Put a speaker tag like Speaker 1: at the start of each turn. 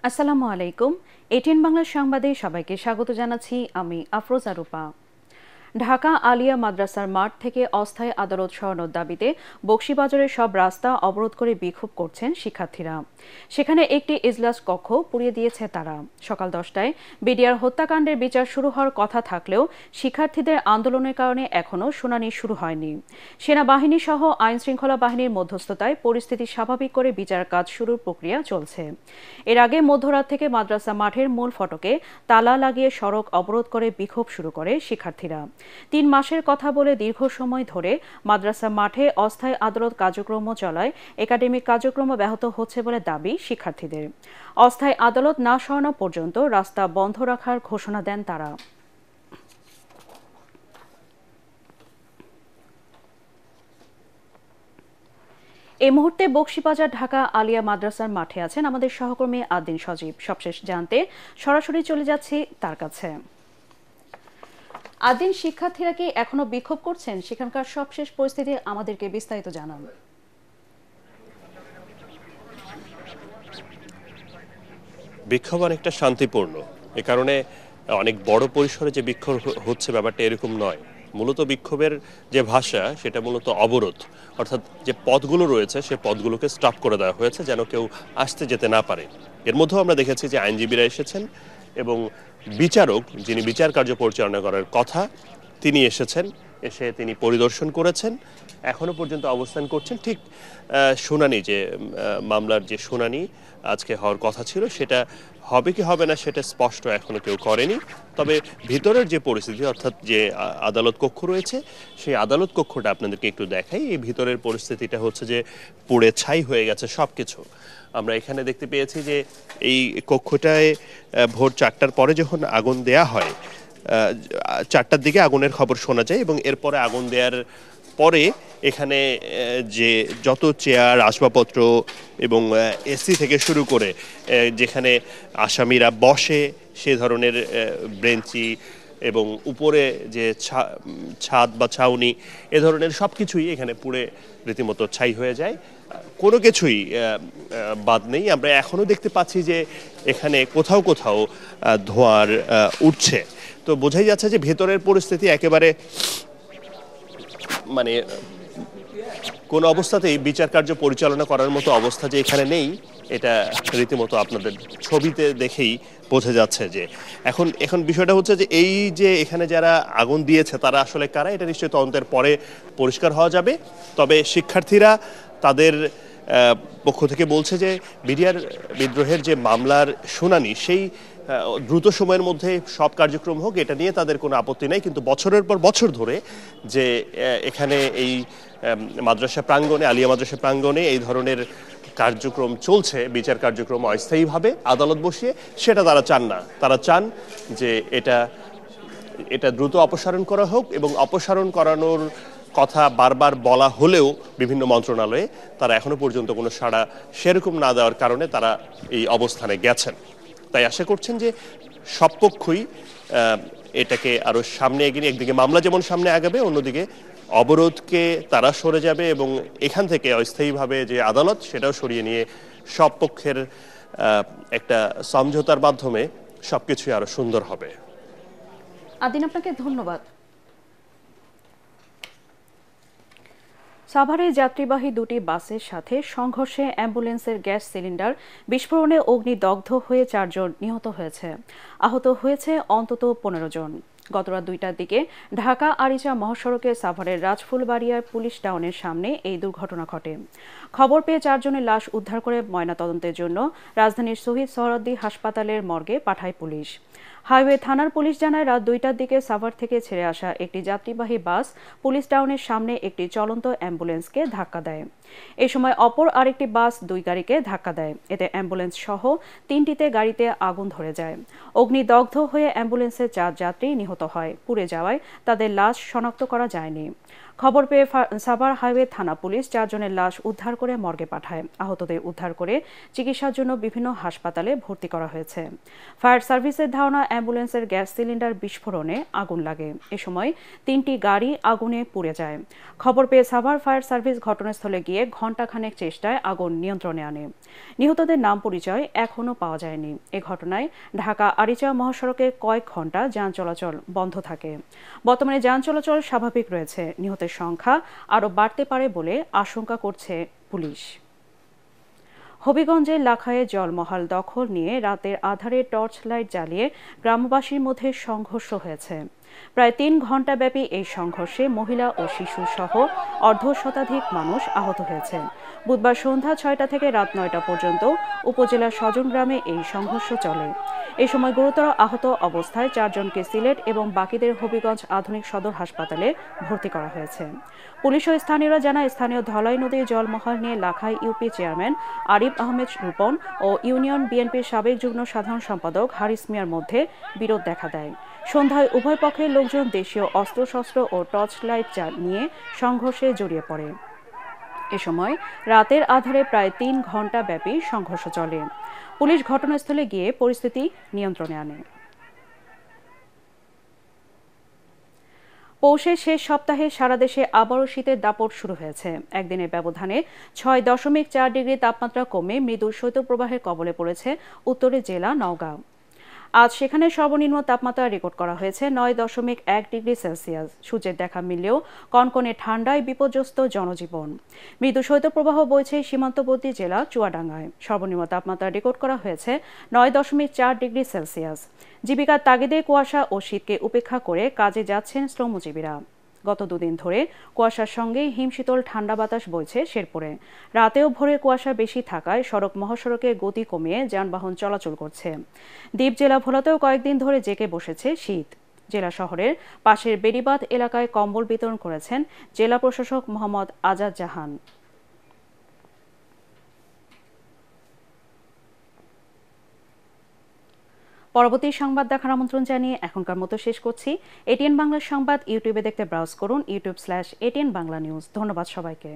Speaker 1: আসসালামু আলাইকুম। এটিএন বাংলা সংবাদে সবাইকে স্বাগত জানাচ্ছি। আমি আফরোজা রূপা। ঢাকা আলিয়া মাদ্রাসার মাঠ থেকে অস্থায়ী আদালত সরানোর দাবিতে বকশীবাজারের সব রাস্তা অবরোধ করে বিক্ষোভ করছেন শিক্ষার্থীরা। সেখানে একটি ইজলাস কক্ষ পুড়িয়ে দিয়েছে তারা। সকাল 10টায় বিডিআর হত্যাকাণ্ডের বিচার শুরু হওয়ার কথা থাকলেও শিক্ষার্থীদের আন্দোলনের কারণে এখনও শুনানি শুরু হয়নি। সেনাবাহিনী সহ আইন শৃঙ্খলা বাহিনীর মধ্যস্থতায় পরিস্থিতি স্বাভাবিক করে বিচার কাজ শুরুর প্রক্রিয়া চলছে। এর আগে মধ্যরাত থেকে মাদ্রাসা মাঠের মূল ফটকে তালা লাগিয়ে সড়ক অবরোধ করে বিক্ষোভ শুরু করে শিক্ষার্থীরা। 3 মাসের কথা বলে দীর্ঘ সময় ধরে মাদ্রাসা মাঠে অস্থায়ী আদালত কার্যক্রম চলায় একাডেমিক কার্যক্রম ব্যাহত হচ্ছে বলে দাবি শিক্ষার্থীদের। অস্থায়ী আদালত না সরানো পর্যন্ত রাস্তা বন্ধ রাখার ঘোষণা দেন তারা। এই মুহূর্তে বকশীবাজার ঢাকা আলিয়া মাদ্রাসার মাঠে আছেন আমাদের সহকর্মী আদিন সজীব। সবশেষ জানতে সরাসরি চলে যাচ্ছি তার কাছে। আদিন, শিক্ষার্থীরা কি এখনো বিক্ষোভ করছেন? সেখানকার সবশেষ পরিস্থিতি আমাদেরকে বিস্তারিত জানান।
Speaker 2: বিক্ষোভ অনেকটা শান্তিপূর্ণ, এ কারণে অনেক বড় পরিসরে যে বিক্ষোভ হচ্ছে ব্যাপারটা এরকম নয়। মূলত বিক্ষোভের যে ভাষা সেটা মূলত অবরোধ, অর্থাৎ যে পথগুলো রয়েছে সে পথগুলোকে স্টপ করে দেওয়া হয়েছে যেন কেউ আসতে যেতে না পারে। এর মধ্যেও আমরা দেখেছি যে আইনজীবীরা এসেছেন এবং বিচারক, যিনি বিচার কার্য পরিচালনা করার কথা, তিনি এসেছেন। এসে তিনি পরিদর্শন করেছেন, এখনো পর্যন্ত অবস্থান করছেন। ঠিক শুনানি, যে মামলার যে শুনানি আজকে হওয়ার কথা ছিল সেটা হবে কি হবে না সেটা স্পষ্ট এখনো কেউ করেনি। তবে ভিতরের যে পরিস্থিতি, অর্থাৎ যে আদালত কক্ষ রয়েছে সেই আদালত কক্ষটা আপনাদেরকে একটু দেখাই। এই ভিতরের পরিস্থিতিটা হচ্ছে যে পুড়ে ছাই হয়ে গেছে সবকিছু। আমরা এখানে দেখতে পেয়েছি যে এই কক্ষটায় ভোর 4টার পরে যখন আগুন দেয়া হয়, 4টার দিকে আগুনের খবর শোনা যায় এবং এরপরে আগুন দেওয়ার পরে এখানে যে যত চেয়ার, আসবাবপত্র এবং এসি থেকে শুরু করে যেখানে আসামিরা বসে সে ধরনের ব্রেঞ্চি এবং উপরে যে ছাদ বা ছাউনি, এ ধরনের সব কিছুই এখানে পুড়ে রীতিমতো ছাই হয়ে যায়। কোনো কিছুই বাদ নেই। আমরা এখনো দেখতে পাচ্ছি যে এখানে কোথাও কোথাও ধোঁয়ার উঠছে। তো বোঝাই যাচ্ছে যে ভেতরের পরিস্থিতি একেবারে মানে কোন অবস্থাতেই বিচার কার্য পরিচালনা করার মতো অবস্থা যে এখানে নেই, এটা রীতিমতো আপনাদের ছবিতে দেখেই বোঝা যাচ্ছে। যে এখন বিষয়টা হচ্ছে যে এই যে এখানে যারা আগুন দিয়েছে তারা আসলে কারা, এটা নিশ্চয়ই তদন্তের পরে পরিষ্কার হওয়া যাবে। তবে শিক্ষার্থীরা তাদের পক্ষ থেকে বলছে যে বিডিআর বিদ্রোহের যে মামলার শুনানি সেই দ্রুত সময়ের মধ্যে সব কার্যক্রম হোক, এটা নিয়ে তাদের কোনো আপত্তি নেই। কিন্তু বছরের পর বছর ধরে যে এখানে এই মাদ্রাসা প্রাঙ্গণে, আলিয়া মাদ্রাসা প্রাঙ্গণে এই ধরনের কার্যক্রম চলছে, বিচার কার্যক্রম অস্থায়ীভাবে আদালত বসিয়ে, সেটা তারা চান না। তারা চান যে এটা দ্রুত অপসারণ করা হোক এবং অপসারণ করানোর কথা বারবার বলা হলেও বিভিন্ন মন্ত্রণালয়ে তারা এখনো পর্যন্ত কোনো সাড়া সেরকম না দেওয়ার কারণে তারা এই অবস্থানে গেছেন। তাই আশা করছেন যে সব পক্ষই এটাকে আরো সামনে এগিয়ে নিয়ে, একদিকে মামলা যেমন সামনে আগাবে, অন্যদিকে অবরোধকে তারা সরে যাবে এবং এখান থেকে অস্থায়ীভাবে যে আদালত সেটাও সরিয়ে নিয়ে সব পক্ষের একটা সমঝোতার মাধ্যমে সবকিছুই আরো সুন্দর হবে।
Speaker 1: আদিন, আপনাকে ধন্যবাদ। সাভারে যাত্রীবাহী দুটি বাসের সাথে সংঘর্ষে অ্যাম্বুলেন্সের গ্যাস সিলিন্ডার বিস্ফোরণে অগ্নিদগ্ধ হয়ে 4 জন নিহত হয়েছে। আহত হয়েছে অন্তত 15 জন। গতরাত 2টার দিকে ঢাকা আরিচা মহাসড়কে সাভারের রাজফুলবাড়িয়ার পুলিশ টাউনের সামনে এই দুর্ঘটনা ঘটে। খবর পেয়ে 4 জনের লাশ উদ্ধার করে ময়নাতদন্তের জন্য রাজধানীর শহীদ সোহরাওয়ার্দী হাসপাতালের মর্গে পাঠায় পুলিশ। হাইওয়ে থানার পুলিশ জানায়, রাত 2টার দিকে সাভার থেকে ছেড়ে আসা একটি যাত্রীবাহী বাস পুলিশ টাউনের সামনে একটি চলন্ত অ্যাম্বুলেন্সকে ধাক্কা দেয়। এই সময় অপর আরেকটি বাস 2 গাড়িকে ধাক্কা দেয়। এতে অ্যাম্বুলেন্স সহ 3টিতে গাড়িতে আগুন ধরে যায়। অগ্নিদগ্ধ হয়ে অ্যাম্বুলেন্সের 4 যাত্রী নিহত হয়। পুড়ে যাওয়ায় তাদের লাশ শনাক্ত করা যায়নি। খবর পেয়ে সাভার হাইওয়ে থানা পুলিশ 4 জনের লাশ উদ্ধার করে মর্গে পাঠায়। আহতদের উদ্ধার করে চিকিৎসার জন্য বিভিন্ন হাসপাতালে ভর্তি করা হয়েছে। ফায়ার সার্ভিসের ধারণা অ্যাম্বুলেন্সের গ্যাস সিলিন্ডার বিস্ফোরণে আগুন লাগে। এ সময় 3টি গাড়ি আগুনে পুড়ে যায়। খবর পেয়ে সাভার ফায়ার সার্ভিস ঘটনাস্থলে গিয়ে ঘণ্টাখানেক চেষ্টায় আগুন নিয়ন্ত্রণে আনে। নিহতদের নাম পরিচয় এখনও পাওয়া যায়নি। এ ঘটনায় ঢাকা আরিচা মহাসড়কে কয়েক ঘণ্টা যান চলাচল বন্ধ থাকে। বর্তমানে যান চলাচল স্বাভাবিক রয়েছে। নিহতের সংখ্যা আরও বাড়তে পারে বলে আশঙ্কা করছে পুলিশ। হবিগঞ্জের লাখায়ে জলমহাল দখল নিয়ে রাতের আধারে টর্চ লাইট জ্বালিয়ে গ্রামবাসীর মধ্যে সংঘর্ষ হয়েছে। প্রায় 3 ঘণ্টাব্যাপী এই সংঘর্ষে মহিলা ও শিশু সহ অর্ধশতাধিক মানুষ আহত হয়েছে। বুধবার সন্ধ্যা 6টা থেকে রাত 9টা পর্যন্ত উপজেলার সজন গ্রামে এই সংঘর্ষ চলে। এ সময় গুরুতর আহত অবস্থায় 4 জনকে সিলেট এবং বাকিদের হবিগঞ্জ আধুনিক সদর হাসপাতালে ভর্তি করা হয়েছে। পুলিশ ও স্থানীয়রা জানায়, স্থানীয় ধলাই নদীর জলমহাল নিয়ে লাখাই ইউপি চেয়ারম্যান আরিফ আহমেদ রূপন ও ইউনিয়ন বিএনপির সাবেক যুগ্ম সাধারণ সম্পাদক হারিস মিয়ার মধ্যে বিরোধ দেখা দেয়। সন্ধ্যায় উভয় পক্ষের লোকজন দেশীয় অস্ত্রশস্ত্র ও টর্চ লাইট নিয়ে সংঘর্ষে জড়িয়ে পড়ে। এ সময় রাতের আধারে প্রায় 3 ঘণ্টা ব্যাপী সংঘর্ষ চলে। পুলিশ ঘটনাস্থলে গিয়ে পরিস্থিতি নিয়ন্ত্রণে আনে। পৌষের শেষ সপ্তাহে সারা দেশে আবারও শীতের দাপট শুরু হয়েছে। একদিনের ব্যবধানে 6.4 ডিগ্রি তাপমাত্রা কমে মৃদু শৈত্যপ্রবাহের কবলে পড়েছে উত্তরের জেলা নওগাঁ। আজ সেখানে সর্বনিম্ন তাপমাত্রা রেকর্ড করা হয়েছে 9.1 ডিগ্রি সেলসিয়াস। সূর্যের দেখা মিললেও কনকনে ঠান্ডায় বিপর্যস্ত জনজীবন। মৃদু শৈত্যপ্রবাহ বইছে সীমান্তবর্তী জেলা চুয়াডাঙ্গায়। সর্বনিম্ন তাপমাত্রা রেকর্ড করা হয়েছে 9.4 ডিগ্রি সেলসিয়াস। জীবিকার তাগিদে কুয়াশা ও শীতকে উপেক্ষা করে কাজে যাচ্ছেন শ্রমজীবীরা। গত 2 দিন ধরে কুয়াশার সঙ্গে হিমশীতল ঠান্ডা বাতাস বইছে শেরপুরে। রাতেও ভোরে কুয়াশা বেশি থাকায় সড়ক মহাসড়কে গতি কমিয়ে যানবাহন চলাচল করছে। দ্বীপ জেলা ভোলাতেও কয়েকদিন ধরে জেঁকে বসেছে শীত। জেলা শহরের পাশের বেড়িবাঁধ এলাকায় কম্বল বিতরণ করেছেন জেলা প্রশাসক মোহাম্মদ আজাদ জাহান। পরবর্তী সংবাদ দেখার আমন্ত্রণ জানিয়ে এখনকার মতো শেষ করছি। এটিএন বাংলা সংবাদ ইউটিউবে দেখতে ব্রাউজ করুন youtube/ATN বাংলা নিউজ। ধন্যবাদ সবাইকে।